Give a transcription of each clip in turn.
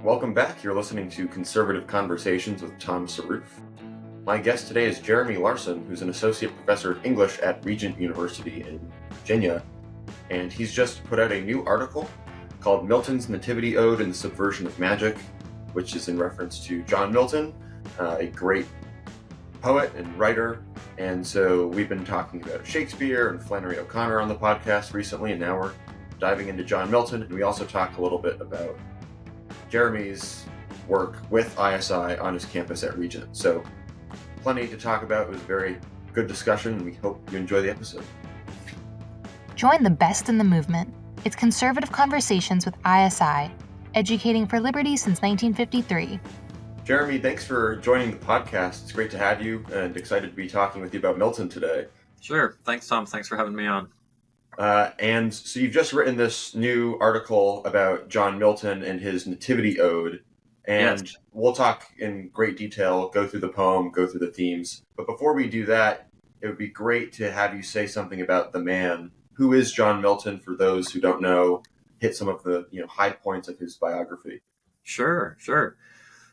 Welcome back. You're listening to Conservative Conversations with Tom Saruf. My guest today is Jeremy Larson, who's an associate professor of English at Regent University in Virginia, and he's just put out a new article called Milton's Nativity Ode and the Subversion of Magic, which is in reference to John Milton, a great poet and writer. And so we've been talking about Shakespeare and Flannery O'Connor on the podcast recently, and now we're diving into John Milton. And we also talk a little bit about Jeremy's work with ISI on his campus at Regent. So plenty to talk about. It was a very good discussion, and we hope you enjoy the episode. Join the best in the movement. It's Conservative Conversations with ISI, educating for liberty since 1953. Jeremy, thanks for joining the podcast. It's great to have you and excited to be talking with you about Milton today. Sure. Thanks, Tom. Thanks for having me on. And so you've just written this new article about John Milton and his Nativity Ode, and Yes. We'll talk in great detail, go through the poem, go through the themes. But before we do that, it would be great to have you say something about the man. Who is John Milton, for those who don't know? Hit some of the high points of his biography. Sure.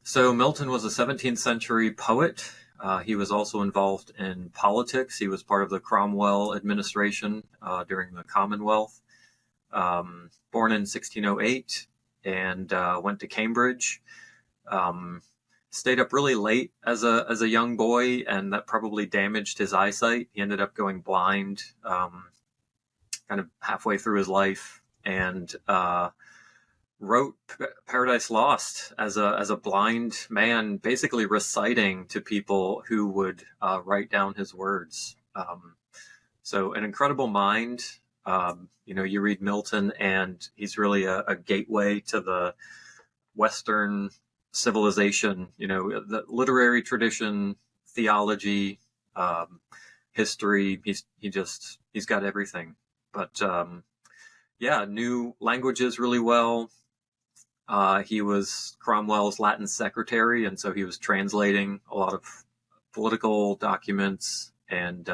So Milton was a 17th century poet. He was also involved in politics. He was part of the Cromwell administration during the Commonwealth. Born in 1608 and went to Cambridge. Stayed up really late as a young boy, and that probably damaged his eyesight. He ended up going blind kind of halfway through his life, and wrote Paradise Lost as a blind man, basically reciting to people who would write down his words. So an incredible mind. You read Milton, and he's really a gateway to the Western civilization. The literary tradition, theology, history. He's got everything. But knew languages really well. He was Cromwell's Latin secretary, and so he was translating a lot of political documents, and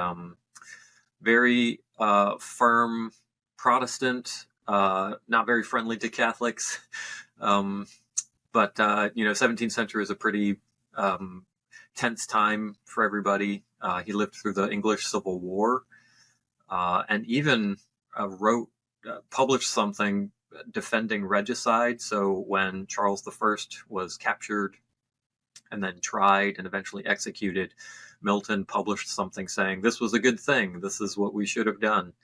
very firm Protestant, not very friendly to Catholics. But 17th century is a pretty tense time for everybody. He lived through the English Civil War, and even published something defending regicide. So when Charles I was captured and then tried and eventually executed, Milton published something saying this was a good thing. This is what we should have done.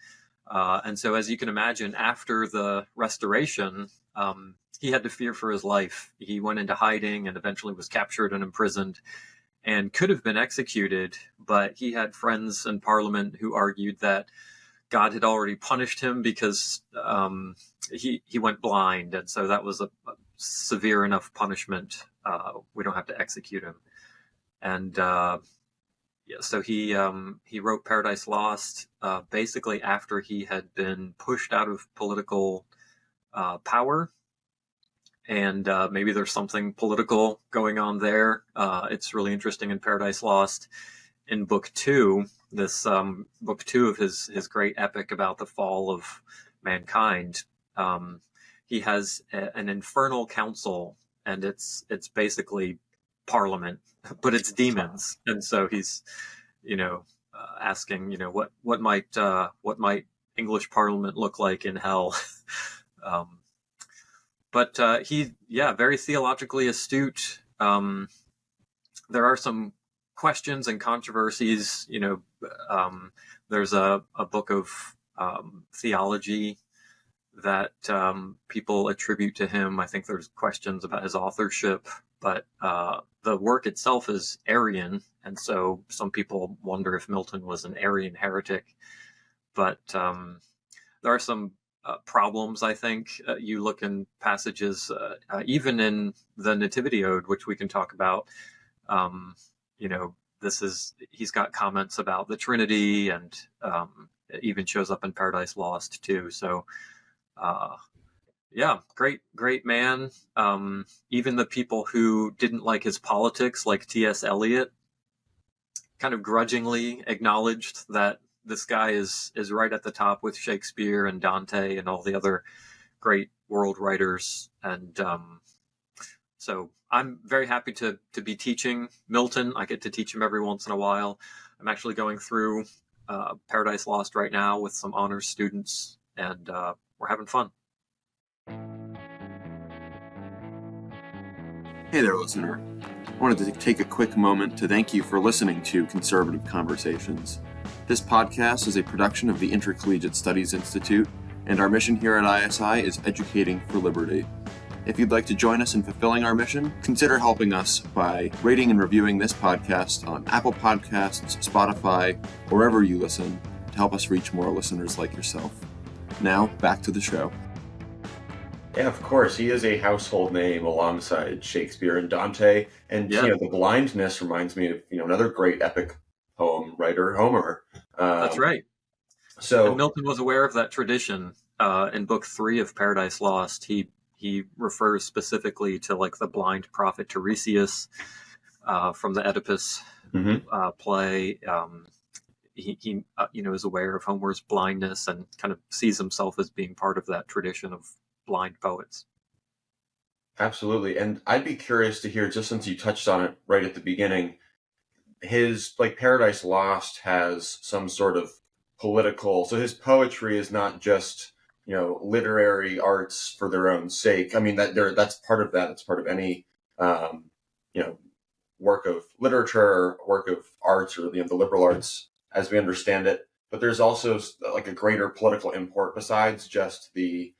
And so, as you can imagine, after the Restoration, he had to fear for his life. He went into hiding and eventually was captured and imprisoned and could have been executed, but he had friends in Parliament who argued that God had already punished him because he went blind, and so that was a severe enough punishment. We don't have to execute him. And so he wrote Paradise Lost basically after he had been pushed out of political power, and maybe there's something political going on there. It's really interesting in Paradise Lost. In book 2, this book 2 of his great epic about the fall of mankind, he has an infernal council, and it's basically Parliament, but it's demons, and so he's asking what might English Parliament look like in hell. But very theologically astute. There are some questions and controversies. There's a book of theology that people attribute to him. I think there's questions about his authorship, but the work itself is Arian, and so some people wonder if Milton was an Arian heretic. But there are some problems, I think. You look in passages, even in the Nativity Ode, which we can talk about. He's got comments about the Trinity, and it even shows up in Paradise Lost too. So, great man. Even the people who didn't like his politics, like T.S. Eliot, kind of grudgingly acknowledged that this guy is right at the top with Shakespeare and Dante and all the other great world writers. And So I'm very happy to be teaching Milton. I get to teach him every once in a while. I'm actually going through Paradise Lost right now with some honors students, and we're having fun. Hey there, listener. I wanted to take a quick moment to thank you for listening to Conservative Conversations. This podcast is a production of the Intercollegiate Studies Institute, and our mission here at ISI is educating for liberty. If you'd like to join us in fulfilling our mission, consider helping us by rating and reviewing this podcast on Apple Podcasts, Spotify, wherever you listen, to help us reach more listeners like yourself. Now, back to the show. Yeah, of course. He is a household name alongside Shakespeare and Dante. And, the blindness reminds me of, another great epic poem writer, Homer. That's right. And Milton was aware of that tradition. In Book 3 of Paradise Lost, he refers specifically to like the blind prophet Tiresias from the Oedipus play. He is aware of Homer's blindness and kind of sees himself as being part of that tradition of blind poets. Absolutely. And I'd be curious to hear, just since you touched on it right at the beginning, his Paradise Lost has some sort of political, so his poetry is not just literary arts for their own sake. I mean, that's part of that. It's part of any, work of literature, work of arts, or the liberal arts as we understand it. But there's also like a greater political import besides just the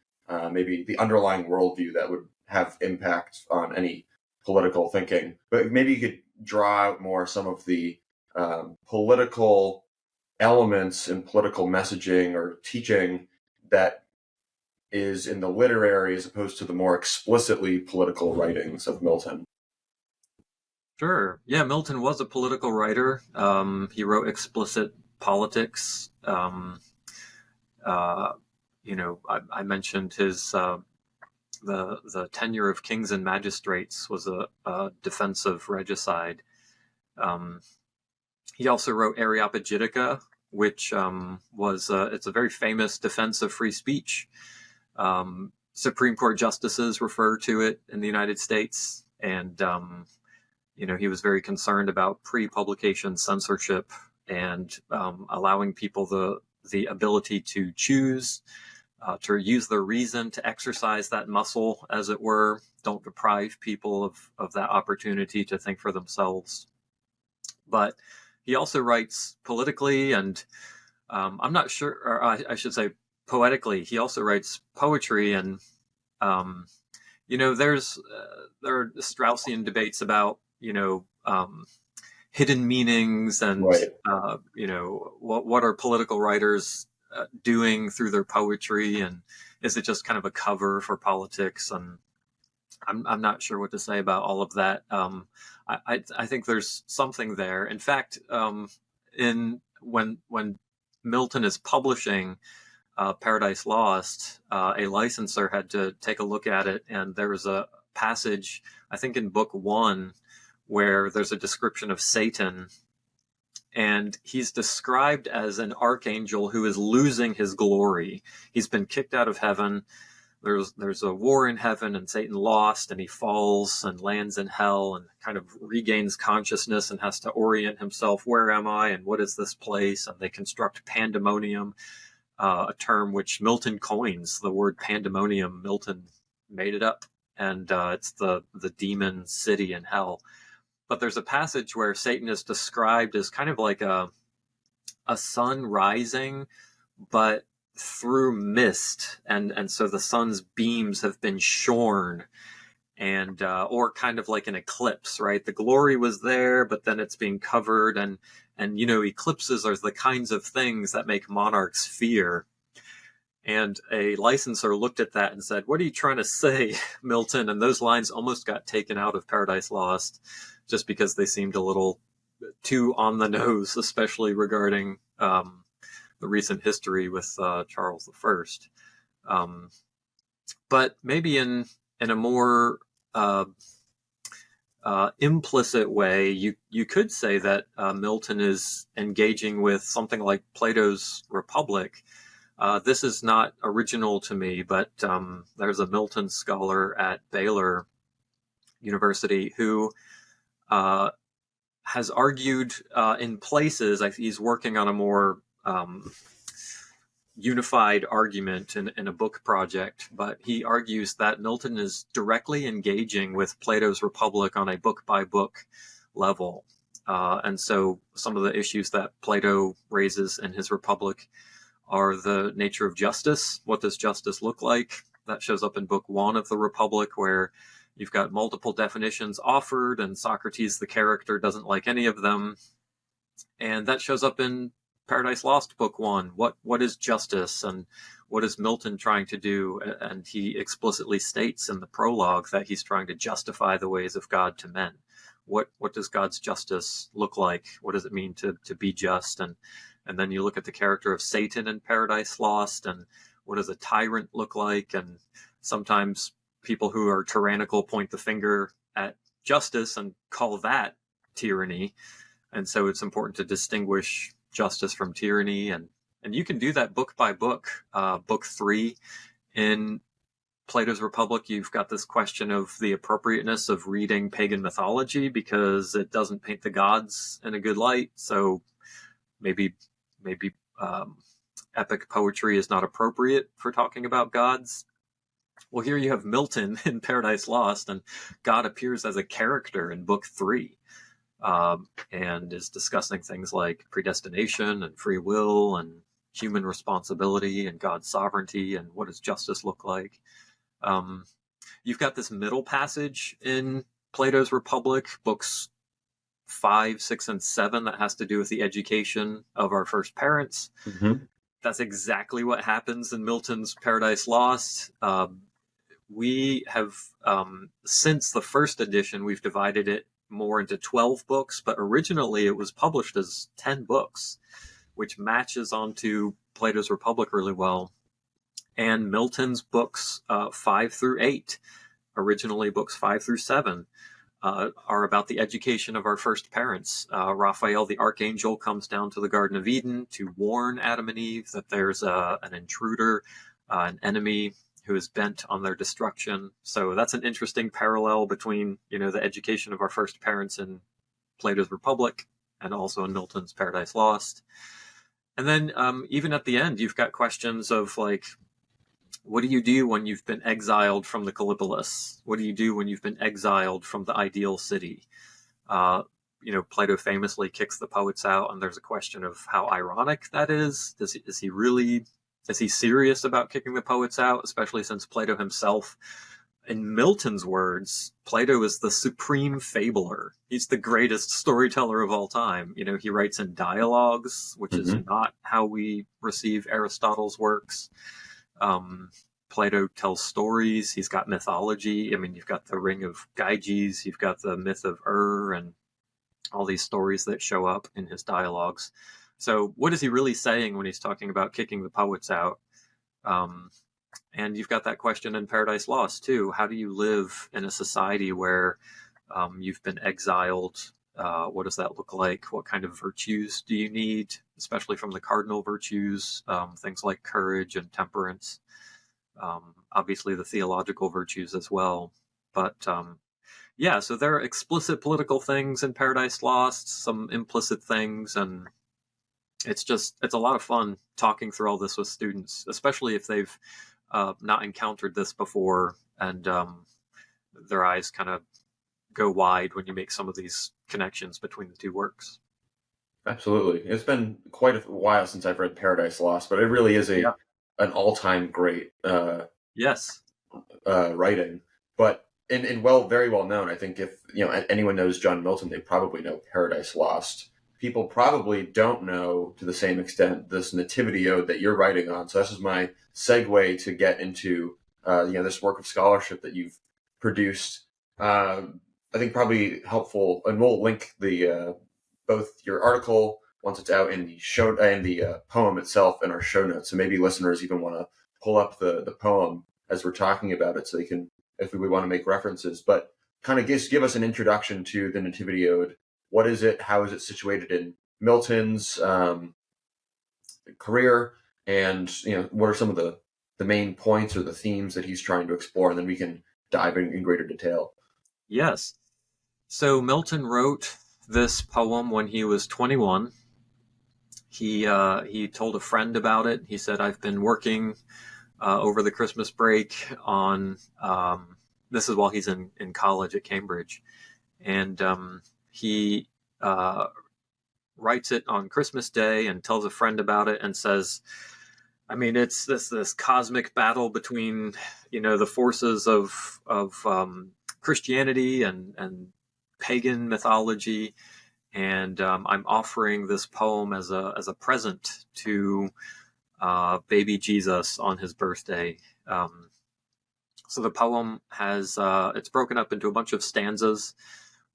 maybe the underlying worldview that would have impact on any political thinking. But maybe you could draw out more some of the political elements and political messaging or teaching that is in the literary as opposed to the more explicitly political writings of Milton. Sure. Yeah, Milton was a political writer. He wrote explicit politics. I mentioned his the tenure of kings and magistrates was a defense of regicide. He also wrote Areopagitica, which was it's a very famous defense of free speech. Supreme Court justices refer to it in the United States, and he was very concerned about pre-publication censorship and allowing people the ability to choose, to use their reason, to exercise that muscle, as it were. Don't deprive people of that opportunity to think for themselves. But he also writes politically, and I'm not sure, or I should say poetically. He also writes poetry, and there are Straussian debates about hidden meanings and right. What are political writers doing through their poetry, and is it just kind of a cover for politics? And I'm not sure what to say about all of that. I think there's something there. In fact, when Milton is publishing Paradise Lost, a licensor had to take a look at it, and there was a passage, I think in book 1, where there's a description of Satan, and he's described as an archangel who is losing his glory. He's been kicked out of heaven. There's a war in heaven, and Satan lost, and he falls and lands in hell and kind of regains consciousness and has to orient himself. Where am I, and what is this place? And they construct pandemonium, a term which Milton coins. The word pandemonium, Milton made it up, and it's the demon city in hell. But there's a passage where Satan is described as kind of like a sun rising, but through mist, and so the sun's beams have been shorn, and or kind of like an eclipse, right? The glory was there, but then it's being covered, and eclipses are the kinds of things that make monarchs fear. And a licensor looked at that and said, "What are you trying to say, Milton?" And those lines almost got taken out of Paradise Lost, just because they seemed a little too on the nose, especially regarding the recent history with Charles I. But maybe in a more implicit way, you could say that Milton is engaging with something like Plato's Republic. This is not original to me, but there's a Milton scholar at Baylor University, who has argued in places, he's working on a more unified argument in a book project, but he argues that Milton is directly engaging with Plato's Republic on a book-by-book level. And so some of the issues that Plato raises in his Republic are the nature of justice. What does justice look like? That shows up in Book 1 of the Republic, where you've got multiple definitions offered, and Socrates, the character, doesn't like any of them. And that shows up in Paradise Lost, Book 1. What is justice, and what is Milton trying to do? And he explicitly states in the prologue that he's trying to justify the ways of God to men. What does God's justice look like? What does it mean to be just? And then you look at the character of Satan in Paradise Lost, and what does a tyrant look like? And sometimes people who are tyrannical point the finger at justice and call that tyranny. And so it's important to distinguish justice from tyranny. And you can do that book by book. Book 3 in Plato's Republic, you've got this question of the appropriateness of reading pagan mythology because it doesn't paint the gods in a good light. So maybe epic poetry is not appropriate for talking about gods. Well, here you have Milton in Paradise Lost, and God appears as a character in Book 3, and is discussing things like predestination and free will and human responsibility and God's sovereignty and what does justice look like. You've got this middle passage in Plato's Republic, books 5, 6, and 7, that has to do with the education of our first parents. Mm-hmm. That's exactly what happens in Milton's Paradise Lost. We have, since the first edition, we've divided it more into 12 books, but originally it was published as 10 books, which matches onto Plato's Republic really well. And Milton's books 5 through 8, originally books 5 through 7, are about the education of our first parents. Raphael, the archangel, comes down to the Garden of Eden to warn Adam and Eve that there's an intruder, an enemy who is bent on their destruction. So that's an interesting parallel between, the education of our first parents in Plato's Republic and also in Milton's Paradise Lost. And then even at the end, you've got questions of like, what do you do when you've been exiled from the Callipolis? What do you do when you've been exiled from the ideal city? Plato famously kicks the poets out, and there's a question of how ironic that is. Is he serious about kicking the poets out, especially since Plato himself, in Milton's words, Plato is the supreme fabler. He's the greatest storyteller of all time. He writes in dialogues, which is not how we receive Aristotle's works. Plato tells stories. He's got mythology. You've got the Ring of Gyges, you've got the myth of and all these stories that show up in his dialogues. So what is he really saying when he's talking about kicking the poets out? And you've got that question in Paradise Lost too. How do you live in a society where you've been exiled? What does that look like? What kind of virtues do you need, especially from the cardinal virtues, things like courage and temperance, obviously the theological virtues as well. But so there are explicit political things in Paradise Lost, some implicit things, and it's a lot of fun talking through all this with students, especially if they've not encountered this before, and their eyes kind of go wide when you make some of these connections between the two works. Absolutely. It's been quite a while since I've read Paradise Lost, but it really is an all-time great writing. But and very well known. I think if anyone knows John Milton, they probably know Paradise Lost. People probably don't know to the same extent this Nativity Ode that you're writing on. So this is my segue to get into this work of scholarship that you've produced. I think probably helpful, and we'll link the both your article once it's out in the show and the poem itself in our show notes. So maybe listeners even want to pull up the poem as we're talking about it, so they can, if we want to make references. But kind of give us an introduction to the Nativity Ode. What is it? How is it situated in Milton's career? And what are some of the main points or the themes that he's trying to explore? And then we can dive in greater detail. Yes. So Milton wrote this poem when he was 21. He told a friend about it. He said, "I've been working over the Christmas break on." This is while he's in college at Cambridge, and he writes it on Christmas Day and tells a friend about it and says, I mean, it's this cosmic battle between, the forces of Christianity and pagan mythology, and I'm offering this poem as a present to baby Jesus on his birthday. So the poem has it's broken up into a bunch of stanzas,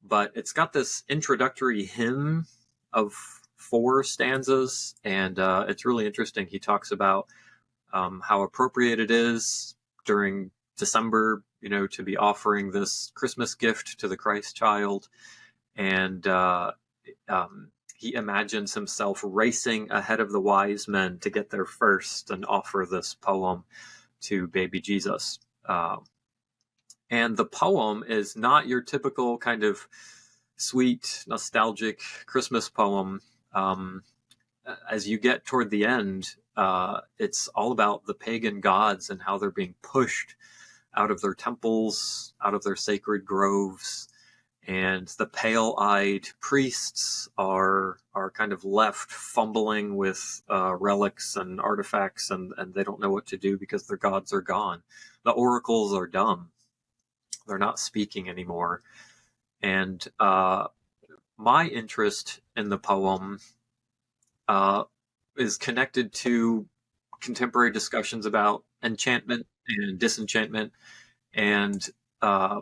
but it's got this introductory hymn of 4 stanzas, and it's really interesting. He talks about how appropriate it is during December, to be offering this Christmas gift to the Christ child, and he imagines himself racing ahead of the wise men to get there first and offer this poem to baby Jesus. And the poem is not your typical kind of sweet, nostalgic Christmas poem. As you get toward the end, it's all about the pagan gods and how they're being pushed out of their temples, out of their sacred groves, and the pale-eyed priests are kind of left fumbling with relics and artifacts, and they don't know what to do because their gods are gone. The oracles are dumb. They're not speaking anymore. And my interest in the poem is connected to contemporary discussions about enchantment and disenchantment. And, I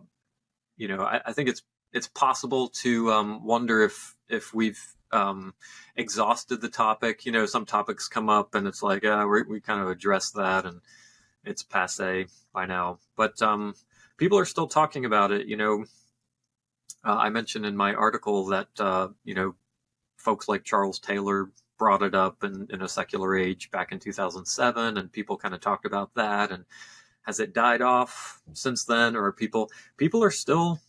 think it's possible to wonder if we've exhausted the topic. Some topics come up and it's like, we kind of addressed that and it's passé by now. But people are still talking about it. I mentioned in my article that, folks like Charles Taylor brought it up in A Secular Age back in 2007, and people kind of talked about that. And has it died off since then, or people are still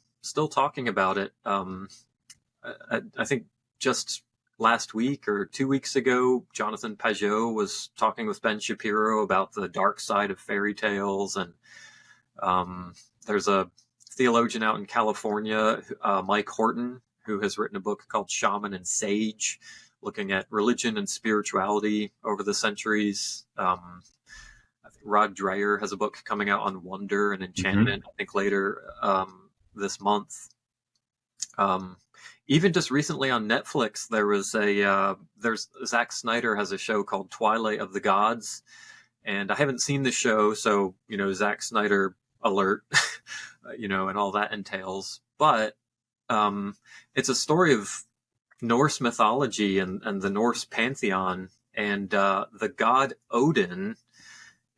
talking about it? I think just last week or 2 weeks ago, Jonathan Pageau was talking with Ben Shapiro about the dark side of fairy tales, and there's a theologian out in California, Mike Horton, who has written a book called Shaman and Sage, looking at religion and spirituality over the centuries. I think Rod Dreyer has a book coming out on wonder and enchantment, I think later this month. Even just recently on Netflix, there was there's Zack Snyder has a show called Twilight of the Gods, and I haven't seen the show, so Zack Snyder alert, and all that entails. But it's a story of Norse mythology and the Norse pantheon, and the god Odin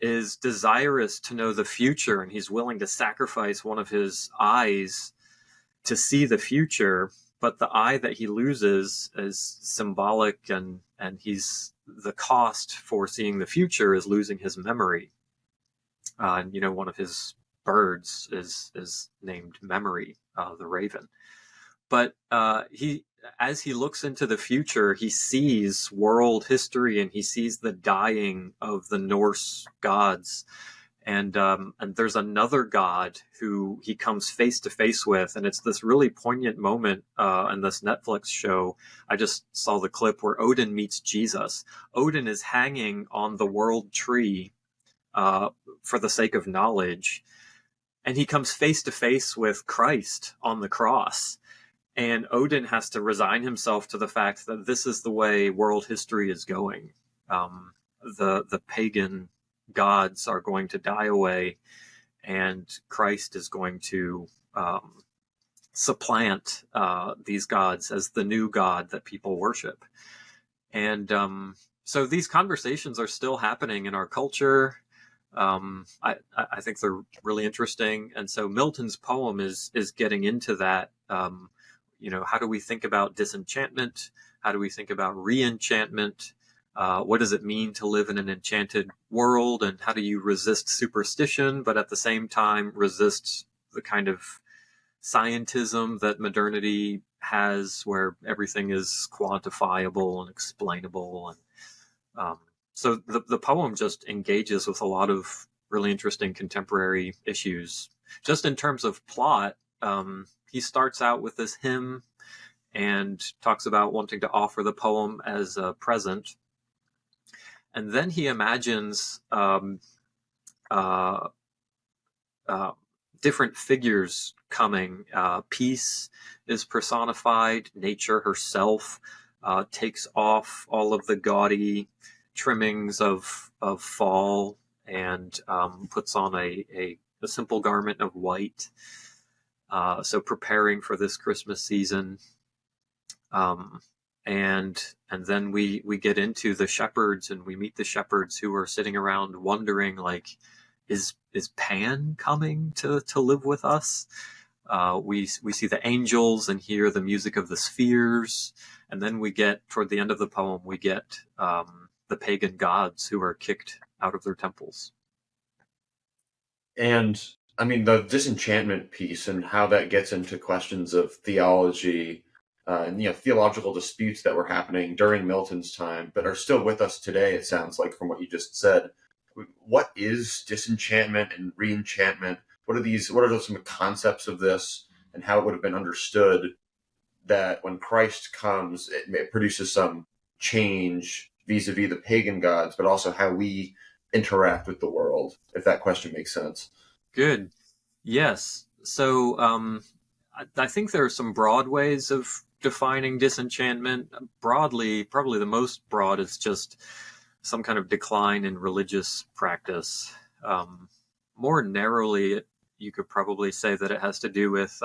is desirous to know the future, and he's willing to sacrifice one of his eyes to see the future. But the eye that he loses is symbolic, and he's the cost for seeing the future is losing his memory. And one of his birds is named Memory, the raven. But as he looks into the future, he sees world history and he sees the dying of the Norse gods. And there's another god who he comes face to face with, and it's this really poignant moment in this Netflix show. I just saw the clip where Odin meets Jesus. Odin is hanging on the world tree for the sake of knowledge, and he comes face to face with Christ on the cross. And Odin has to resign himself to the fact that this is the way world history is going. The pagan gods are going to die away, and Christ is going to supplant these gods as the new God that people worship. And so these conversations are still happening in our culture. I think they're really interesting. And so Milton's poem is getting into that. How do we think about disenchantment? How do we think about reenchantment? What does it mean to live in an enchanted world? And how do you resist superstition, but at the same time resist the kind of scientism that modernity has, where everything is quantifiable and explainable. And so the poem just engages with a lot of really interesting contemporary issues. Just in terms of plot, he starts out with this hymn and talks about wanting to offer the poem as a present. And then he imagines different figures coming. Peace is personified. Nature herself takes off all of the gaudy trimmings of fall and puts on a simple garment of white. So preparing for this Christmas season. And then we get into the shepherds, and we meet the shepherds who are sitting around wondering, like, is Pan coming to live with us? We see the angels and hear the music of the spheres, and then we get, toward the end of the poem, we get the pagan gods who are kicked out of their temples. And I mean, the disenchantment piece and how that gets into questions of theology and theological disputes that were happening during Milton's time, but are still with us today. It sounds like, from what you just said. What is disenchantment and reenchantment? What are some concepts of this, and how it would have been understood that when Christ comes, it produces some change vis-a-vis the pagan gods, but also how we interact with the world, if that question makes sense. Good. Yes. So I think there are some broad ways of defining disenchantment. Broadly, probably the most broad is just some kind of decline in religious practice. More narrowly, you could probably say that it has to do with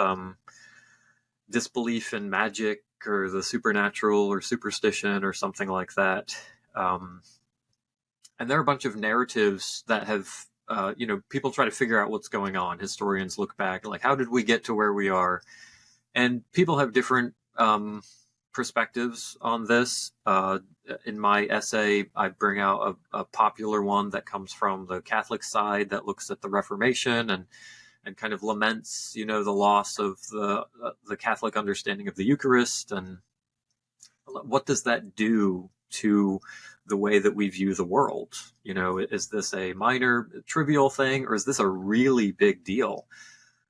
disbelief in magic or the supernatural or superstition or something like that. And there are a bunch of narratives that have, people try to figure out what's going on. Historians look back, like, how did we get to where we are? And people have different perspectives on this. In my essay, I bring out a popular one that comes from the Catholic side that looks at the Reformation and kind of laments, the loss of the Catholic understanding of the Eucharist, and what does that do to the way that we view the world? Is this a minor, trivial thing, or is this a really big deal?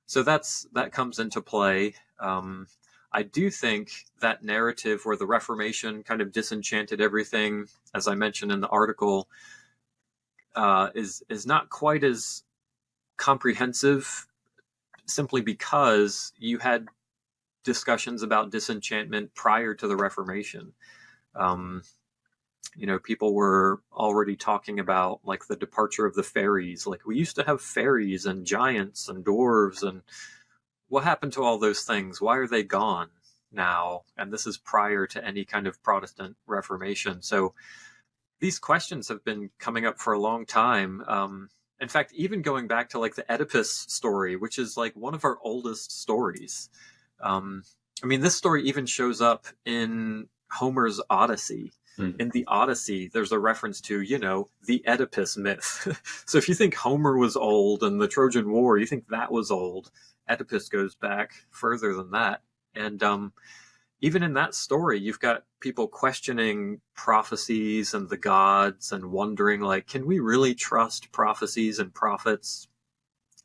So that comes into play. I do think that narrative where the Reformation kind of disenchanted everything, as I mentioned in the article, is not quite as comprehensive, simply because you had discussions about disenchantment prior to the Reformation. People were already talking about, like, the departure of the fairies. Like, we used to have fairies and giants and dwarves, and what happened to all those things? Why are they gone now? And this is prior to any kind of Protestant Reformation. So these questions have been coming up for a long time. In fact, even going back to, like, the Oedipus story, which is, like, one of our oldest stories. This story even shows up in Homer's Odyssey. In the Odyssey, there's a reference to, the Oedipus myth. So if you think Homer was old and the Trojan War, you think that was old. Oedipus goes back further than that. And even in that story, you've got people questioning prophecies and the gods and wondering, like, can we really trust prophecies and prophets?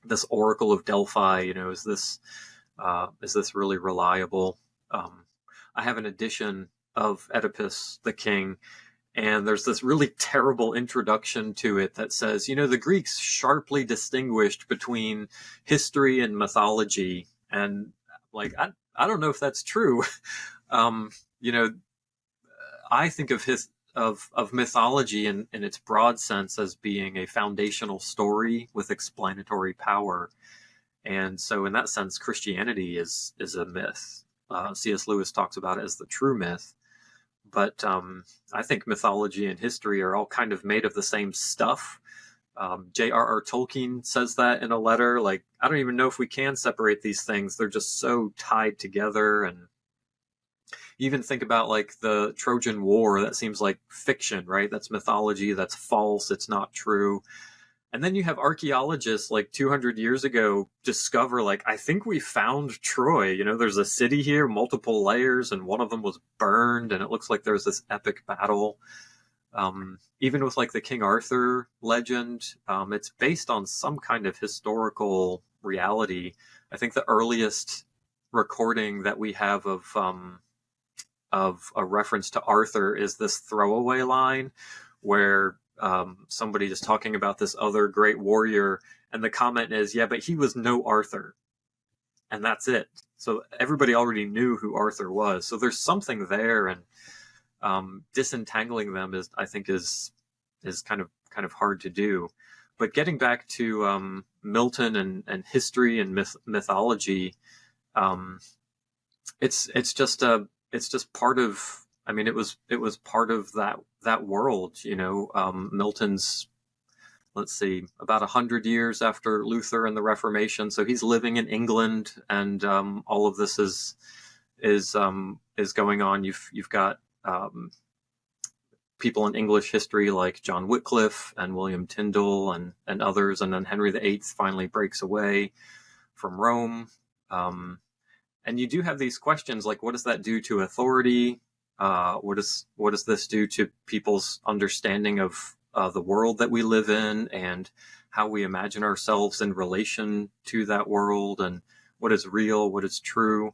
This Oracle of Delphi, is this really reliable? I have an edition of Oedipus the King, and there's this really terrible introduction to it that says, the Greeks sharply distinguished between history and mythology. And, like, I don't know if that's true. I think of mythology in its broad sense as being a foundational story with explanatory power. And so in that sense, Christianity is a myth. C.S. Lewis talks about it as the true myth. But I think mythology and history are all kind of made of the same stuff. J.R.R. Tolkien says that in a letter. Like, I don't even know if we can separate these things. They're just so tied together. And you even think about, like, the Trojan War. That seems like fiction, right? That's mythology. That's false. It's not true. And then you have archaeologists like 200 years ago discover, like, I think we found Troy. There's a city here, multiple layers, and one of them was burned, and it looks like there's this epic battle. Even with like the King Arthur legend, it's based on some kind of historical reality. I think the earliest recording that we have of a reference to Arthur is this throwaway line where somebody is talking about this other great warrior, and the comment is, yeah, but he was no Arthur. And that's it. So everybody already knew who Arthur was. So there's something there, and disentangling them I think is kind of hard to do. But getting back to Milton and history and mythology, it's just part of. I mean, it was part of that world. Milton's, let's see, about 100 years after Luther and the Reformation. So he's living in England, and all of this is going on. You've got people in English history like John Wycliffe and William Tyndale and others, and then Henry VIII finally breaks away from Rome. And you do have these questions like, what does that do to authority? What does this do to people's understanding of the world that we live in, and how we imagine ourselves in relation to that world, and what is real, what is true?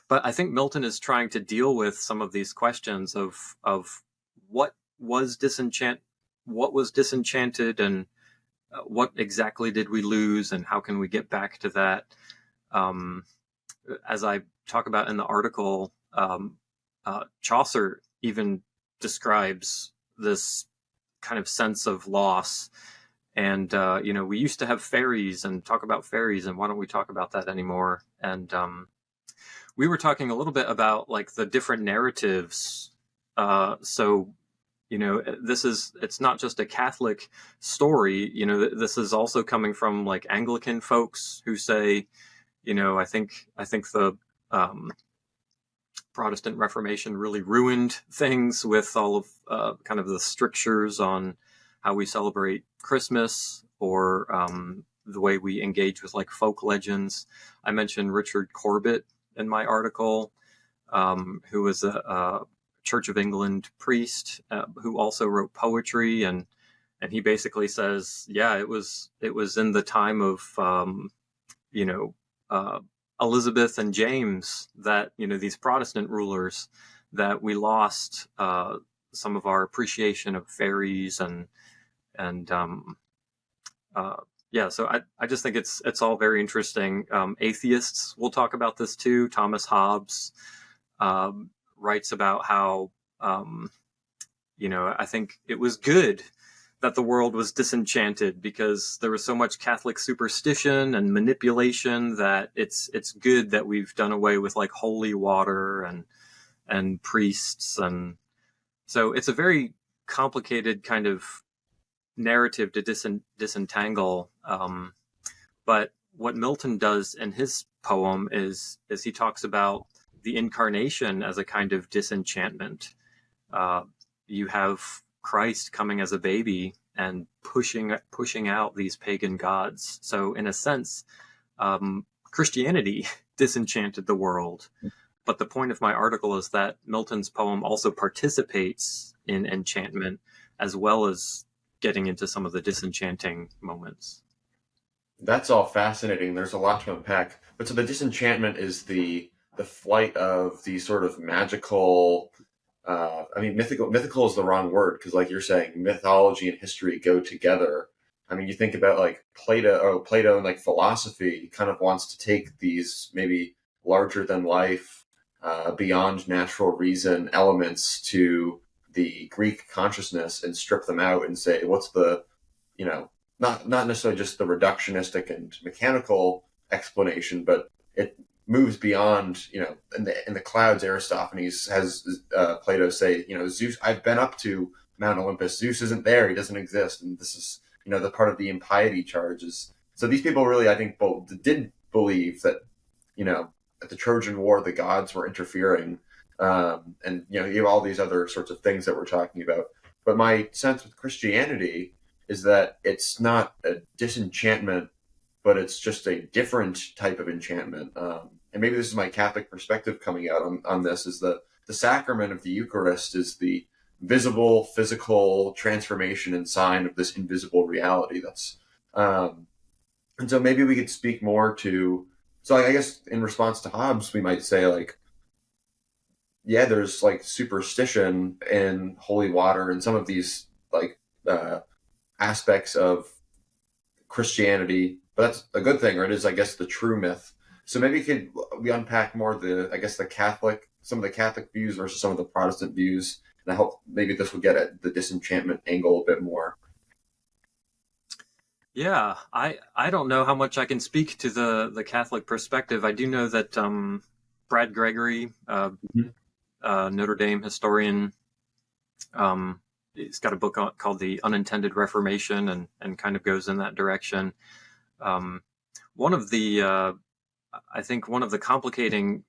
But I think Milton is trying to deal with some of these questions of what was disenchanted, and what exactly did we lose, and how can we get back to that? As I talk about in the article, Chaucer even describes this kind of sense of loss. And, we used to have fairies and talk about fairies, and why don't we talk about that anymore? And we were talking a little bit about like the different narratives. So, it's not just a Catholic story. This is also coming from like Anglican folks who say, I think the Protestant Reformation really ruined things with all of kind of the strictures on how we celebrate Christmas, or the way we engage with like folk legends. I mentioned Richard Corbett in my article, who was a Church of England priest who also wrote poetry, and he basically says, yeah, it was in the time of Elizabeth and James that these Protestant rulers, that we lost some of our appreciation of fairies and so I just think it's all very interesting. Atheists will talk about this too. Thomas Hobbes writes about how I think it was good that the world was disenchanted, because there was so much Catholic superstition and manipulation that it's good that we've done away with like holy water and priests. And so it's a very complicated kind of narrative to disentangle. But what Milton does in his poem is he talks about the incarnation as a kind of disenchantment. You have Christ coming as a baby and pushing out these pagan gods. So in a sense, Christianity disenchanted the world. But the point of my article is that Milton's poem also participates in enchantment, as well as getting into some of the disenchanting moments. That's all fascinating. There's a lot to unpack. But so the disenchantment is the flight of the sort of magical. Mythical is the wrong word, because like you're saying, mythology and history go together. I mean, you think about like Plato and like philosophy kind of wants to take these maybe larger than life, beyond natural reason elements to the Greek consciousness and strip them out and say, what's the, not necessarily just the reductionistic and mechanical explanation, but it moves beyond, in the clouds, Aristophanes has Plato say, Zeus, I've been up to Mount Olympus. Zeus isn't there. He doesn't exist. And this is, the part of the impiety charges. So these people really, I think, both did believe that, at the Trojan War, the gods were interfering. And, you have all these other sorts of things that we're talking about. But my sense with Christianity is that it's not a disenchantment, but it's just a different type of enchantment. And maybe this is my Catholic perspective coming out on this, is that the sacrament of the Eucharist is the visible, physical transformation and sign of this invisible reality. Um, and so maybe we could speak more to, so I guess in response to Hobbes, we might say like, yeah, there's like superstition in holy water and some of these like uh, aspects of Christianity, but that's a good thing, or it is, I guess, the true myth. So maybe we unpack more I guess, some of the Catholic views versus some of the Protestant views, and I hope maybe this will get at the disenchantment angle a bit more. Yeah, I don't know how much I can speak to the Catholic perspective. I do know that Brad Gregory, Mhm. Notre Dame historian, he's got a book called The Unintended Reformation, and kind of goes in that direction. Um, one of the I think one of the complicating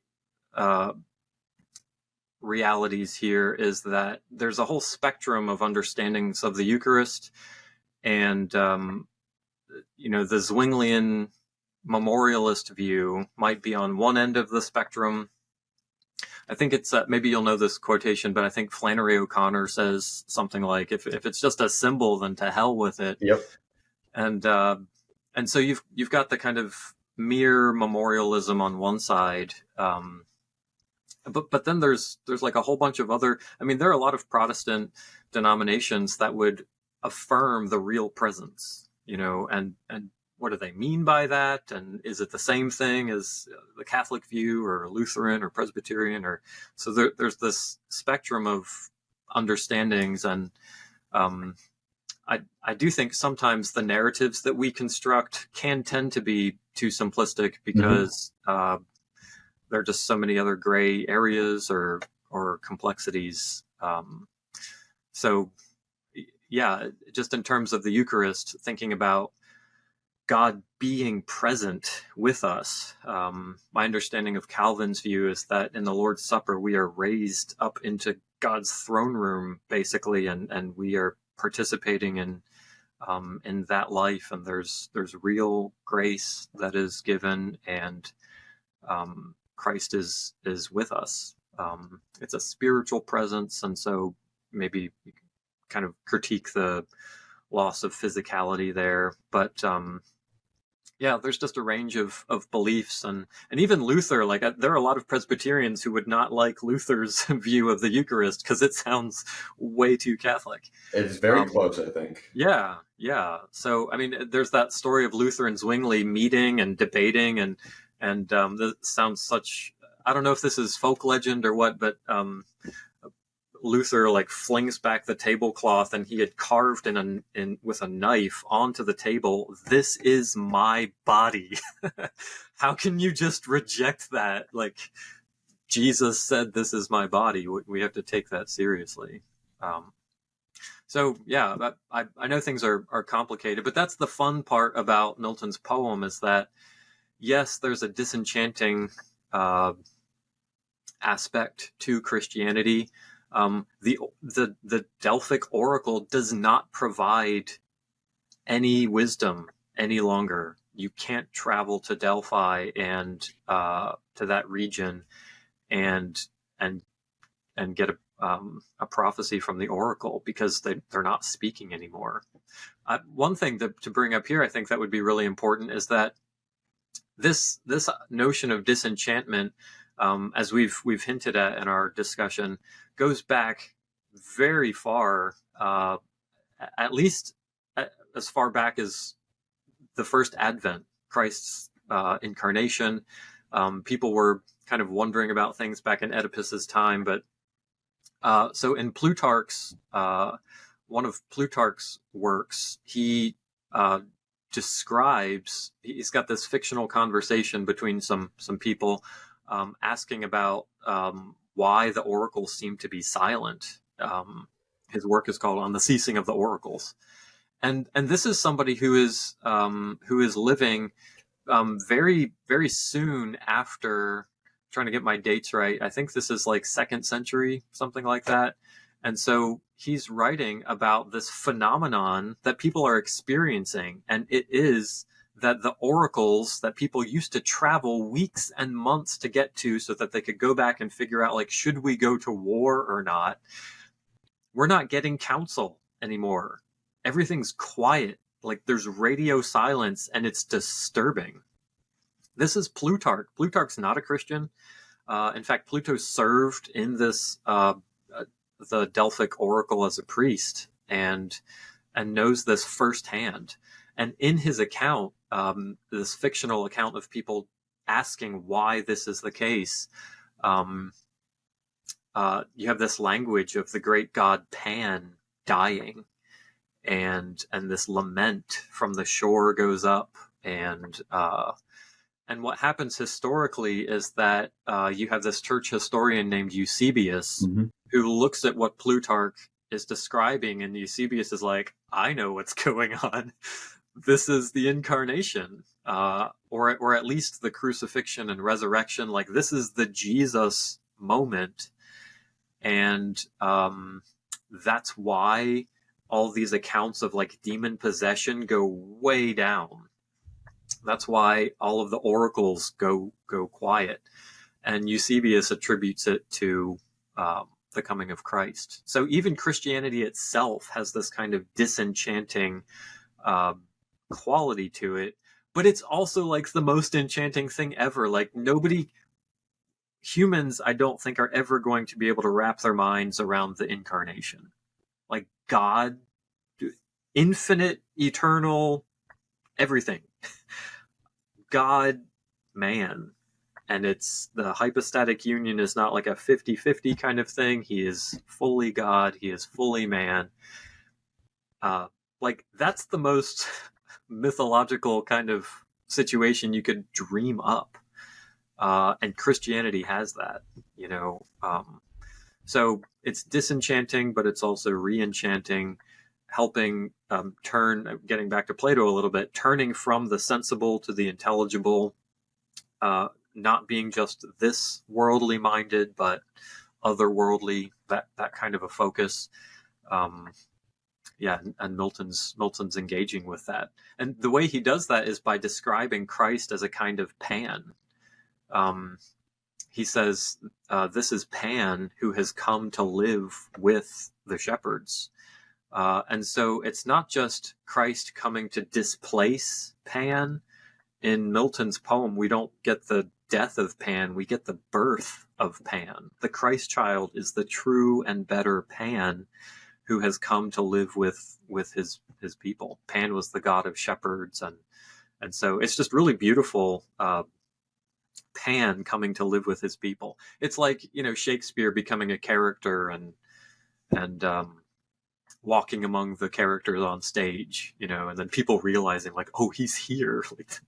realities here is that there's a whole spectrum of understandings of the Eucharist, and the Zwinglian memorialist view might be on one end of the spectrum. I think it's maybe you'll know this quotation, but I think Flannery O'Connor says something like, "If it's just a symbol, then to hell with it." Yep. And so you've got the kind of mere memorialism on one side, but then there's like a whole bunch of other. I mean, there are a lot of Protestant denominations that would affirm the real presence, and what do they mean by that? And is it the same thing as the Catholic view, or Lutheran, or Presbyterian, or so there's this spectrum of understandings, and I do think sometimes the narratives that we construct can tend to be too simplistic because there are just so many other gray areas or complexities. So, yeah, just in terms of the Eucharist, thinking about God being present with us. My understanding of Calvin's view is that in the Lord's Supper, we are raised up into God's throne room, basically, and we are participating in that life, and there's real grace that is given, and Christ is with us. It's a spiritual presence, and so maybe you can kind of critique the loss of physicality there, but yeah, there's just a range of beliefs, and even Luther. Like, there are a lot of Presbyterians who would not like Luther's view of the Eucharist because it sounds way too Catholic. It's very close, I think. Yeah. So, I mean, there's that story of Luther and Zwingli meeting and debating, and that sounds such. I don't know if this is folk legend or what, but Luther like flings back the tablecloth, and he had carved in with a knife onto the table, "This is my body." How can you just reject that? Like, Jesus said, "This is my body." We have to take that seriously. So yeah, I know things are complicated, but that's the fun part about Milton's poem, is that yes, there's a disenchanting aspect to Christianity. The Delphic oracle does not provide any wisdom any longer. You can't travel to Delphi and to that region and get a prophecy from the oracle, because they're not speaking anymore. One thing to bring up here, I think that would be really important, is that this notion of disenchantment, as we've hinted at in our discussion, goes back very far, at least as far back as the first Advent, Christ's incarnation. People were kind of wondering about things back in Oedipus's time, but so in Plutarch's one of Plutarch's works, he describes. He's got this fictional conversation between some people, asking about why the oracles seem to be silent. His work is called "On the Ceasing of the Oracles," and this is somebody who is living very, very soon after. Trying to get my dates right. I think this is like 2nd century, something like that. And so he's writing about this phenomenon that people are experiencing, and it is that the oracles that people used to travel weeks and months to get to so that they could go back and figure out, like, should we go to war or not? We're not getting counsel anymore. Everything's quiet. Like, there's radio silence, and it's disturbing. This is Plutarch. Plutarch's not a Christian. In fact, Pluto served in this the Delphic oracle as a priest, and knows this firsthand. And in his account, this fictional account of people asking why this is the case, you have this language of the great god Pan dying, and this lament from the shore goes up, and what happens historically is that you have this church historian named Eusebius, who looks at what Plutarch is describing, and Eusebius is like, I know what's going on. This is the incarnation, or at least the crucifixion and resurrection. Like, this is the Jesus moment. And that's why all these accounts of, like, demon possession go way down. That's why all of the oracles go quiet. And Eusebius attributes it to the coming of Christ. So even Christianity itself has this kind of disenchanting quality to it, but it's also, like, the most enchanting thing ever. Like, humans, I don't think, are ever going to be able to wrap their minds around the incarnation. Like, God, infinite, eternal, everything. God, man. And it's the hypostatic union is not like a 50-50 kind of thing. He is fully God. He is fully man. Like, that's the most mythological kind of situation you could dream up. And Christianity has that, you know. So it's disenchanting, but it's also reenchanting, helping turn, getting back to Plato a little bit, turning from the sensible to the intelligible, not being just this worldly minded, but otherworldly, that kind of a focus. And Milton's engaging with that. And the way he does that is by describing Christ as a kind of Pan. He says, this is Pan who has come to live with the shepherds. And so it's not just Christ coming to displace Pan. In Milton's poem, we don't get the death of Pan, we get the birth of Pan. The Christ child is the true and better Pan who has come to live with his people. Pan was the god of shepherds, and so it's just really beautiful. Pan coming to live with his people. It's like, you know, Shakespeare becoming a character and walking among the characters on stage, you know, and then people realizing, like, oh, he's here. Like,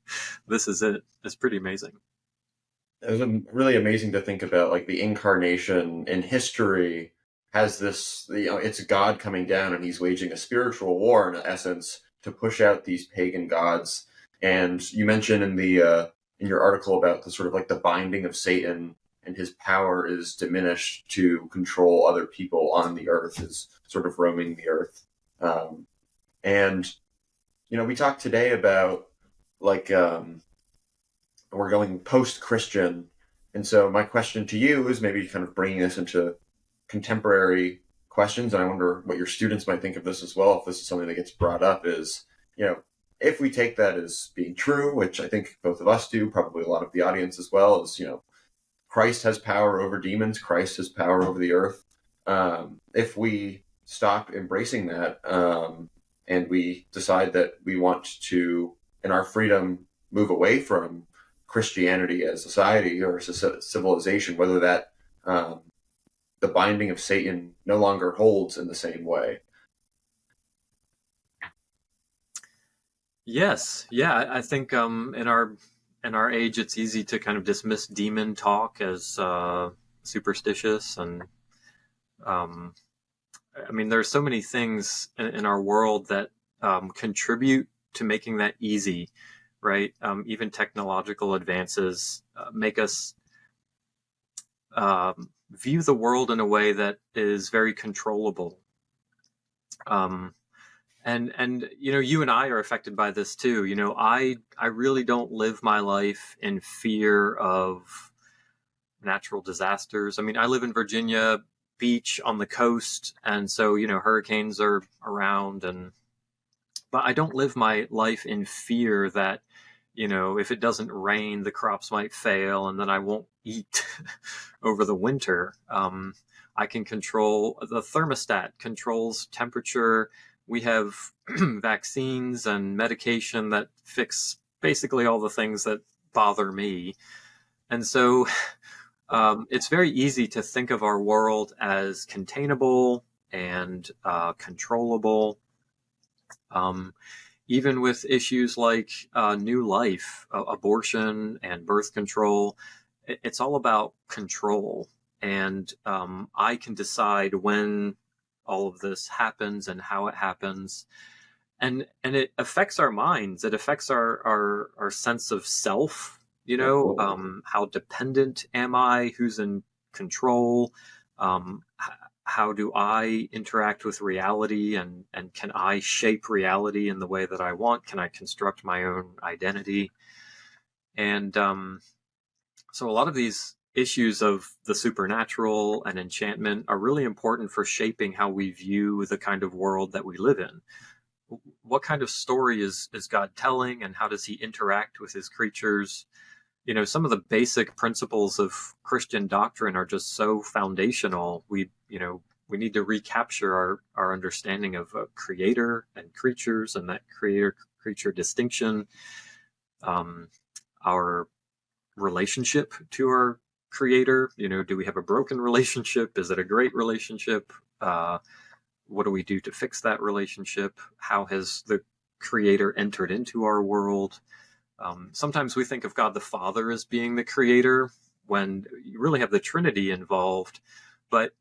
this is it. It's pretty amazing. It was really amazing to think about, like, the incarnation in history has this, you know, it's God coming down and he's waging a spiritual war, in essence, to push out these pagan gods. And you mentioned in the in your article about the sort of, like, the binding of Satan, and his power is diminished to control other people on the earth, is sort of roaming the earth. And, you know, we talked today about, like, we're going post-Christian. And so my question to you is maybe kind of bringing this into contemporary questions. And I wonder what your students might think of this as well, if this is something that gets brought up, is, you know, if we take that as being true, which I think both of us do, probably a lot of the audience as well, is, you know, Christ has power over demons, Christ has power over the earth. If we stop embracing that, and we decide that we want to, in our freedom, move away from Christianity as a society or as a civilization, whether that the binding of Satan no longer holds in the same way. Yes, yeah, I think in our age, it's easy to kind of dismiss demon talk as superstitious, and I mean, there's so many things in our world that contribute to making that easy, right? Even technological advances make us view the world in a way that is very controllable. Um, and you and I are affected by this too. I really don't live my life in fear of natural disasters. I mean, I live in Virginia Beach on the coast, and so hurricanes are around, but I don't live my life in fear that if it doesn't rain, the crops might fail, and then I won't eat over the winter. I can control the thermostat, controls temperature. We have vaccines and medication that fix basically all the things that bother me. And so it's very easy to think of our world as containable and controllable. Even with issues like new life, abortion, and birth control, it's all about control. And I can decide when all of this happens and how it happens. And it affects our minds. It affects our sense of self. How dependent am I? Who's in control? How do I interact with reality, and can I shape reality in the way that I want? Can I construct my own identity? And so a lot of these issues of the supernatural and enchantment are really important for shaping how we view the kind of world that we live in. What kind of story is God telling, and how does he interact with his creatures? Some of the basic principles of Christian doctrine are just so foundational. We need to recapture our understanding of a creator and creatures, and that creator-creature distinction, our relationship to our creator. Do we have a broken relationship? Is it a great relationship? What do we do to fix that relationship? How has the creator entered into our world? Sometimes we think of God the Father as being the creator, when you really have the Trinity involved. But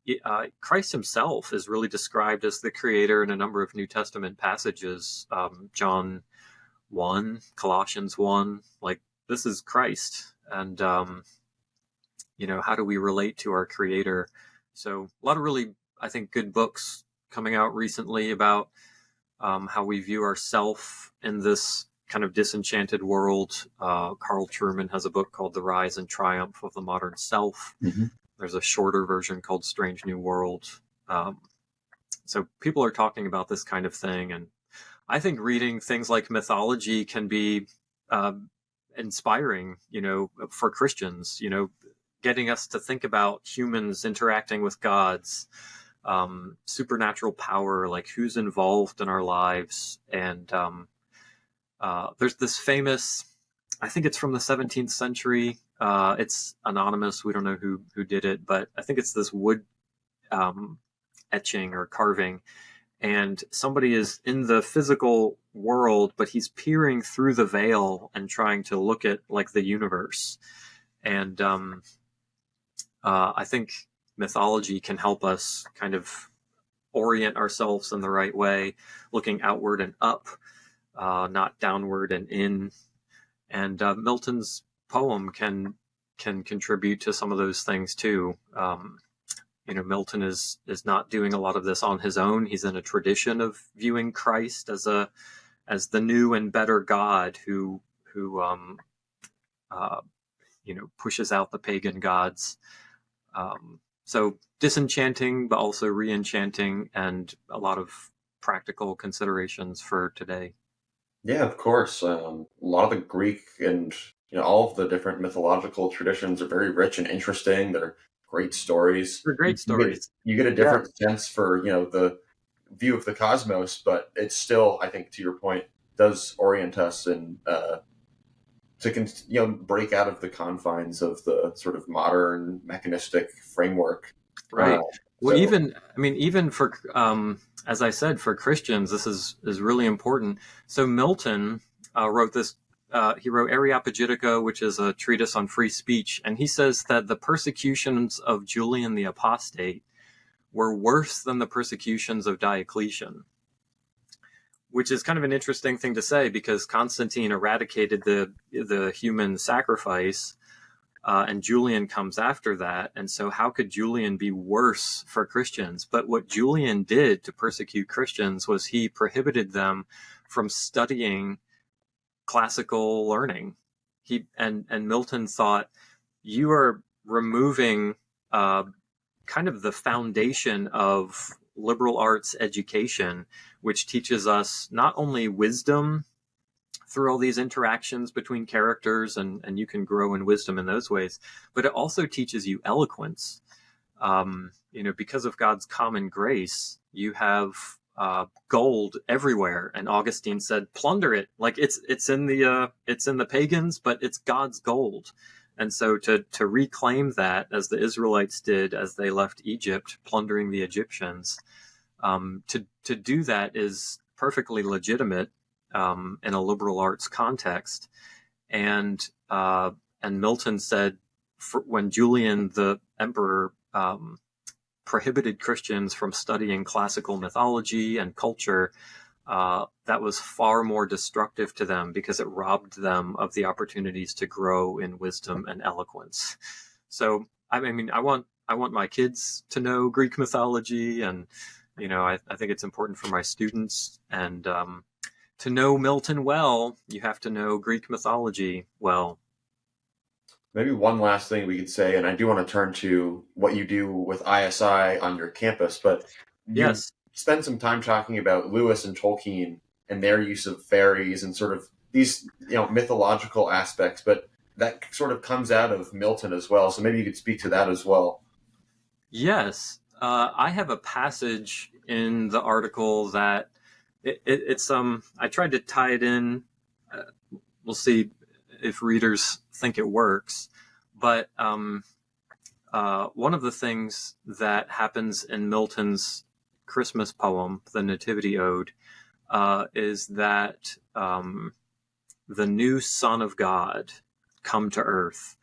Christ himself is really described as the creator in a number of New Testament passages. John 1, Colossians 1, like, this is Christ. And, how do we relate to our creator? So a lot of really, I think, good books coming out recently about how we view ourself in this kind of disenchanted world. Carl Trueman has a book called The Rise and Triumph of the Modern Self. Mm-hmm. There's a shorter version called Strange New World. So people are talking about this kind of thing. And I think reading things like mythology can be inspiring, for Christians, getting us to think about humans interacting with gods, supernatural power, like who's involved in our lives. And there's this famous, I think it's from the 17th century. It's anonymous. We don't know who did it, but I think it's this wood etching or carving. And somebody is in the physical world, but he's peering through the veil and trying to look at like the universe. And I think mythology can help us kind of orient ourselves in the right way, looking outward and up, not downward and in. And Milton's poem can contribute to some of those things too. Milton is not doing a lot of this on his own. He's in a tradition of viewing Christ as the new and better God who pushes out the pagan gods. So disenchanting, but also reenchanting, and a lot of practical considerations for today. Yeah, of course. A lot of the Greek and all of the different mythological traditions are very rich and interesting. They're great stories. They're great stories. You get a different sense for the view of the cosmos, but it's still, I think, to your point, does orient us and to break out of the confines of the sort of modern mechanistic framework. Right. Well, even for as I said, for Christians, this is really important. So Milton wrote this. He wrote Areopagitica, which is a treatise on free speech, and he says that the persecutions of Julian the Apostate were worse than the persecutions of Diocletian, which is kind of an interesting thing to say because Constantine eradicated the human sacrifice, and Julian comes after that. And so how could Julian be worse for Christians? But what Julian did to persecute Christians was he prohibited them from studying classical learning. And Milton thought, you are removing kind of the foundation of liberal arts education, which teaches us not only wisdom through all these interactions between characters, and you can grow in wisdom in those ways, but it also teaches you eloquence. Because of God's common grace, you have gold everywhere, and Augustine said, "Plunder it." Like it's in the pagans, but it's God's gold. And so to reclaim that, as the Israelites did as they left Egypt, plundering the Egyptians, to do that is perfectly legitimate in a liberal arts context. And Milton said, when Julian the emperor prohibited Christians from studying classical mythology and culture, that was far more destructive to them because it robbed them of the opportunities to grow in wisdom and eloquence. So, I want my kids to know Greek mythology, and I think it's important for my students. And to know Milton well, you have to know Greek mythology well. Maybe one last thing we could say, and I do want to turn to what you do with ISI on your campus, but Yes. Spend some time talking about Lewis and Tolkien and their use of fairies and sort of these mythological aspects, but that sort of comes out of Milton as well. So maybe you could speak to that as well. Yes. I have a passage in the article that it's I tried to tie it in. We'll see if readers think it works. But one of the things that happens in Milton's Christmas poem, the Nativity Ode, is that the new Son of God come to earth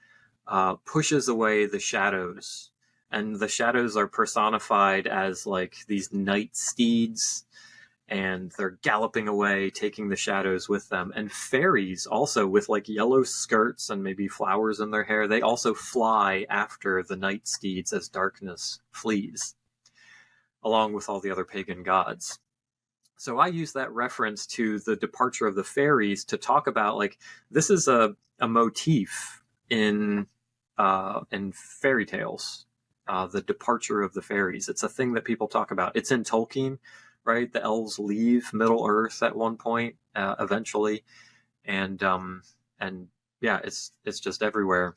pushes away the shadows, and the shadows are personified as like these night steeds, and they're galloping away, taking the shadows with them. And fairies also, with like yellow skirts and maybe flowers in their hair, they also fly after the night steeds as darkness flees, along with all the other pagan gods. So I use that reference to the departure of the fairies to talk about, like, this is a motif in fairy tales, the departure of the fairies. It's a thing that people talk about. It's in Tolkien, right? The elves leave Middle Earth at one point, eventually, and yeah, it's just everywhere.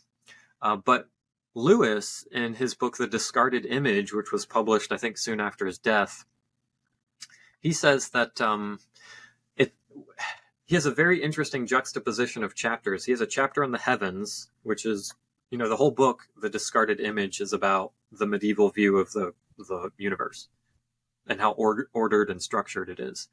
But Lewis, in his book The Discarded Image, which was published, I think, soon after his death, he says that he has a very interesting juxtaposition of chapters. He has a chapter on the heavens, which is, the whole book, The Discarded Image, is about the medieval view of the universe and how ordered and structured it is.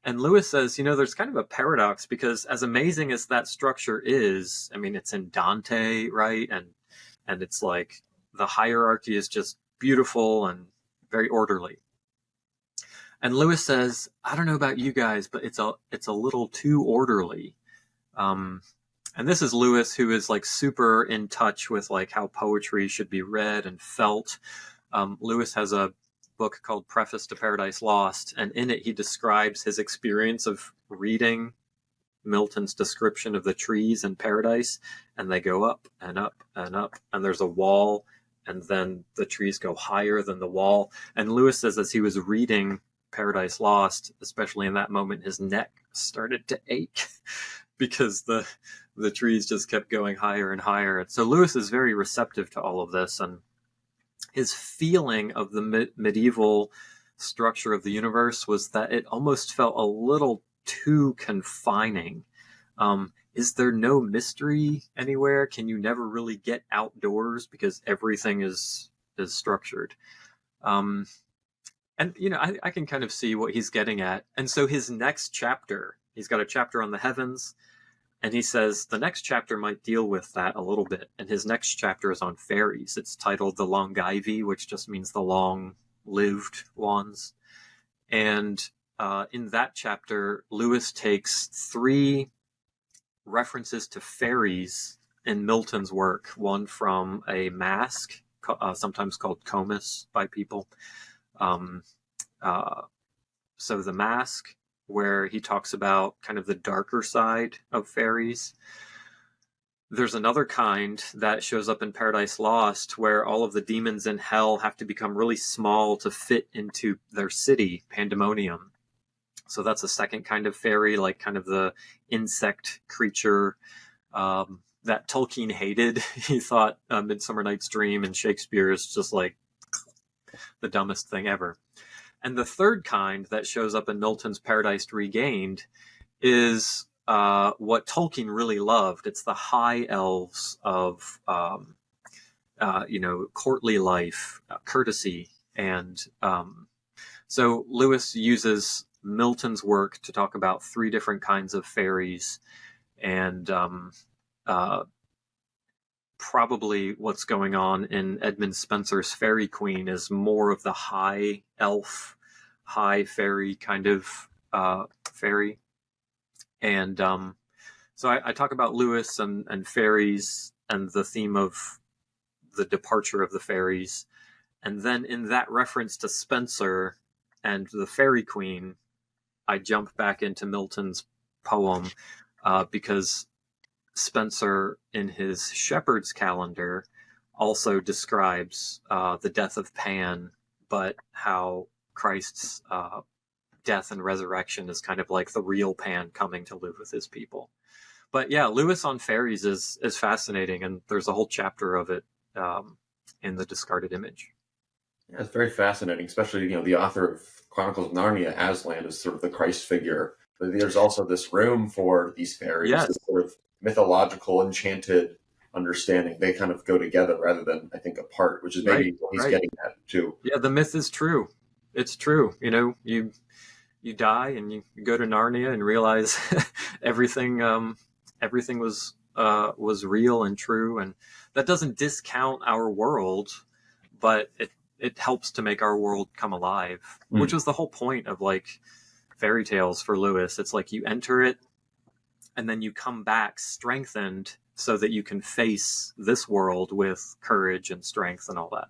And Lewis says, there's kind of a paradox, because as amazing as that structure is, it's in Dante, right? And it's like the hierarchy is just beautiful and very orderly. And Lewis says, I don't know about you guys, but it's a little too orderly. And this is Lewis, who is like super in touch with like how poetry should be read and felt. Lewis has a book called Preface to Paradise Lost, and in it he describes his experience of reading Milton's description of the trees in Paradise, and they go up and up and up, and there's a wall, and then the trees go higher than the wall. And Lewis says, as he was reading Paradise Lost, especially in that moment, his neck started to ache because the trees just kept going higher and higher. And so Lewis is very receptive to all of this, and his feeling of the medieval structure of the universe was that it almost felt a little too confining. Is there no mystery anywhere? Can you never really get outdoors because everything is structured? And I can kind of see what he's getting at. And so his next chapter, he's got a chapter on the heavens, and he says the next chapter might deal with that a little bit. And his next chapter is on fairies. It's titled The Longaevi, which just means the long-lived ones. And in that chapter, Lewis takes 3 references to fairies in Milton's work, one from a masque, sometimes called comus by people. Um, so the masque, where he talks about kind of the darker side of fairies. There's another kind that shows up in Paradise Lost where all of the demons in hell have to become really small to fit into their city, Pandemonium. So that's a second kind of fairy, like kind of the insect creature that Tolkien hated. He thought Midsummer Night's Dream and Shakespeare is just like the dumbest thing ever. And the third kind that shows up in Milton's Paradise Regained is what Tolkien really loved. It's the high elves of, courtly life, courtesy. And so Lewis uses Milton's work to talk about three different kinds of fairies. And probably what's going on in Edmund Spenser's Fairy Queen is more of the high elf, high fairy kind of fairy. And so I talk about Lewis and fairies and the theme of the departure of the fairies. And then in that reference to Spenser and the Fairy Queen, I jump back into Milton's poem because Spenser, in his Shepherd's Calendar, also describes the death of Pan, but how Christ's death and resurrection is kind of like the real Pan coming to live with his people. But yeah, Lewis on fairies is fascinating, and there's a whole chapter of it in The Discarded Image. Yeah, it's very fascinating, especially, the author of Chronicles of Narnia, Aslan, is sort of the Christ figure. But there's also this room for these fairies, Yes. this sort of mythological, enchanted understanding. They kind of go together rather than, I think, apart, which is maybe what he's getting at too. Yeah, the myth is true. It's true. You die and you go to Narnia and realize everything was real and true, and that doesn't discount our world, but it helps to make our world come alive, which was the whole point of like fairy tales for Lewis. It's like you enter it and then you come back strengthened so that you can face this world with courage and strength and all that.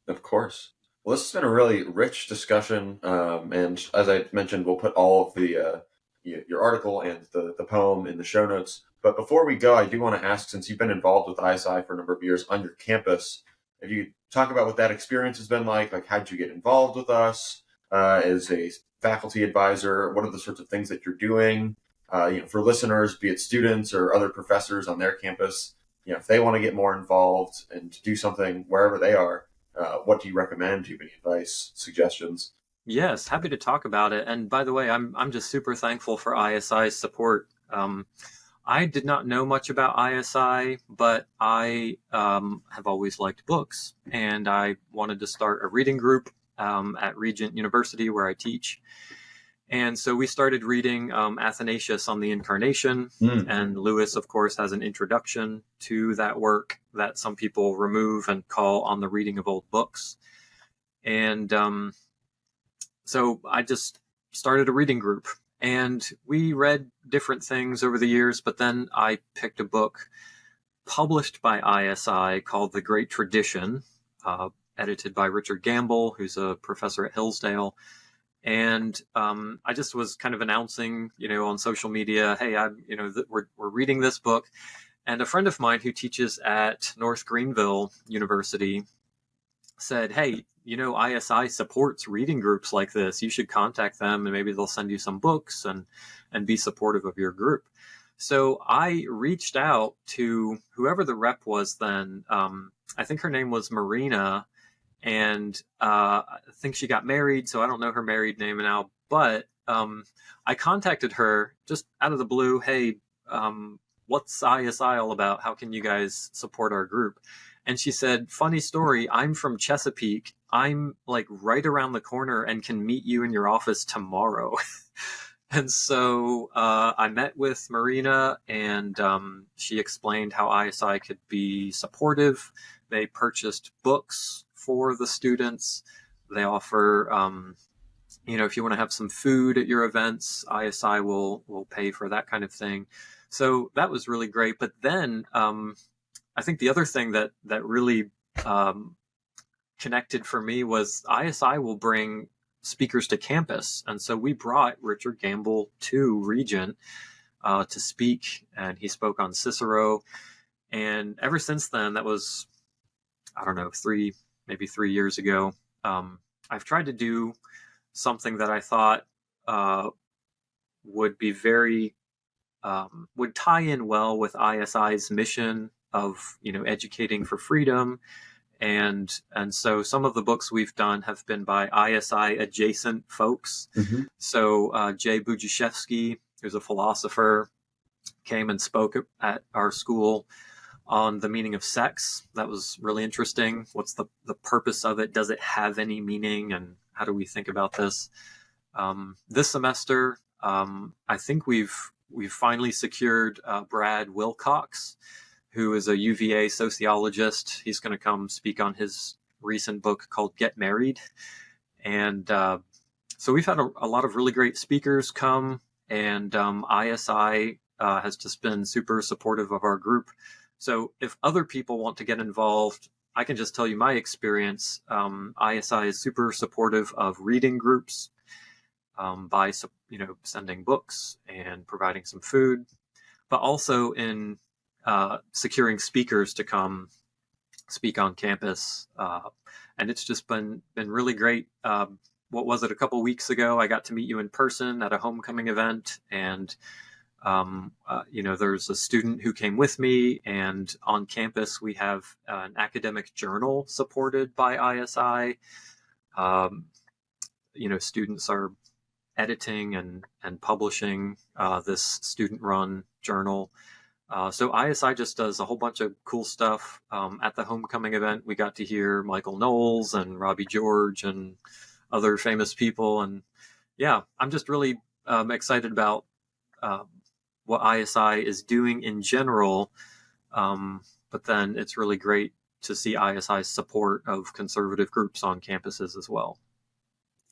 Of course. Well, this has been a really rich discussion, and as I mentioned, we'll put all of the your article and the poem in the show notes. But before we go, I do want to ask, since you've been involved with ISI for a number of years on your campus, if you could talk about what that experience has been like how'd you get involved with us as a faculty advisor? What are the sorts of things that you're doing? For listeners, be it students or other professors on their campus, if they want to get more involved and do something wherever they are, what do you recommend? Do you have any advice, suggestions? Yes, happy to talk about it. And by the way, I'm just super thankful for ISI's support. I did not know much about ISI, but I have always liked books, and I wanted to start a reading group at Regent University where I teach. And so we started reading Athanasius on the Incarnation, and Lewis, of course, has an introduction to that work that some people remove and call On the Reading of Old Books. And so I just started a reading group, and we read different things over the years, but then I picked a book published by ISI called The Great Tradition, edited by Richard Gamble, who's a professor at Hillsdale. And I just was kind of announcing, on social media, hey, we're reading this book. And a friend of mine who teaches at North Greenville University said, hey, ISI supports reading groups like this. You should contact them and maybe they'll send you some books and be supportive of your group. So I reached out to whoever the rep was then. I think her name was Marina. And I think she got married, so I don't know her married name now. But I contacted her just out of the blue. Hey, what's ISI all about? How can you guys support our group? And she said, funny story, I'm from Chesapeake. I'm like right around the corner and can meet you in your office tomorrow. And so I met with Marina, and she explained how ISI could be supportive. They purchased books for the students. They offer, if you want to have some food at your events, ISI will pay for that kind of thing. So that was really great. But then I think the other thing that really connected for me was ISI will bring speakers to campus. And so we brought Richard Gamble to Regent to speak, and he spoke on Cicero. And ever since then, that was, I don't know, maybe 3 years ago, I've tried to do something that I thought would be would tie in well with ISI's mission of, educating for freedom. And so some of the books we've done have been by ISI adjacent folks. Mm-hmm. So Jay Budziszewski, who's a philosopher, came and spoke at our school on the meaning of sex. That was really interesting. What's the purpose of it? Does it have any meaning? And how do we think about this? This semester, I think we've finally secured Brad Wilcox, who is a UVA sociologist. He's going to come speak on his recent book called Get Married. And so we've had a lot of really great speakers come, and ISI has just been super supportive of our group. So if other people want to get involved, I can just tell you my experience. ISI is super supportive of reading groups by sending books and providing some food, but also in securing speakers to come speak on campus. And it's just been really great. What was it? A couple weeks ago, I got to meet you in person at a homecoming event, and there's a student who came with me, and on campus we have an academic journal supported by ISI. Students are editing and publishing this student-run journal. So ISI just does a whole bunch of cool stuff. At the homecoming event, we got to hear Michael Knowles and Robbie George and other famous people. And yeah, I'm just really excited about what ISI is doing in general. But then it's really great to see ISI's support of conservative groups on campuses as well.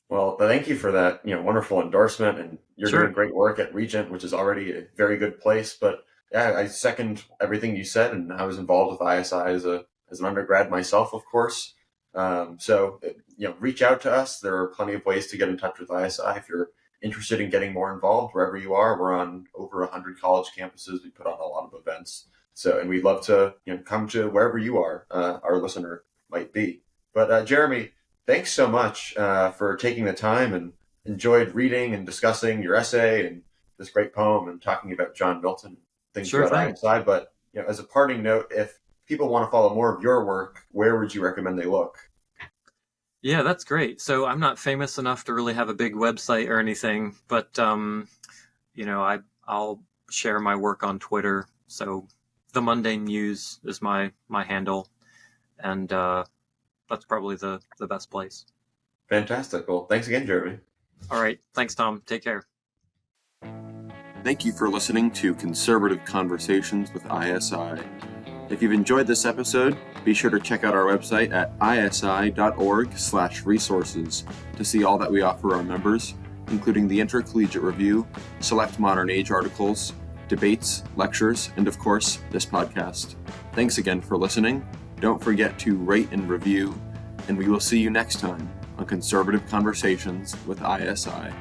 Well, thank you for that, wonderful endorsement. And you're Sure. doing great work at Regent, which is already a very good place. But yeah, I second everything you said, and I was involved with ISI as an undergrad myself, of course. So reach out to us. There are plenty of ways to get in touch with ISI if you're interested in getting more involved wherever you are. We're on over 100 college campuses. We put on a lot of events. So, and we'd love to come to wherever you are, our listener might be. But Jeremy, thanks so much for taking the time, and enjoyed reading and discussing your essay and this great poem and talking about John Milton, things Sure about thing. ISI. But as a parting note, if people want to follow more of your work, where would you recommend they look? Yeah, that's great. So I'm not famous enough to really have a big website or anything, but I'll share my work on Twitter. So The Mundane Muse is my handle, and that's probably the best place. Fantastic. Well, thanks again, Jeremy. All right. Thanks, Tom. Take care. Thank you for listening to Conservative Conversations with ISI. If you've enjoyed this episode, be sure to check out our website at isi.org/resources to see all that we offer our members, including the Intercollegiate Review, select modern age articles, debates, lectures, and of course, this podcast. Thanks again for listening. Don't forget to rate and review, and we will see you next time on Conservative Conversations with ISI.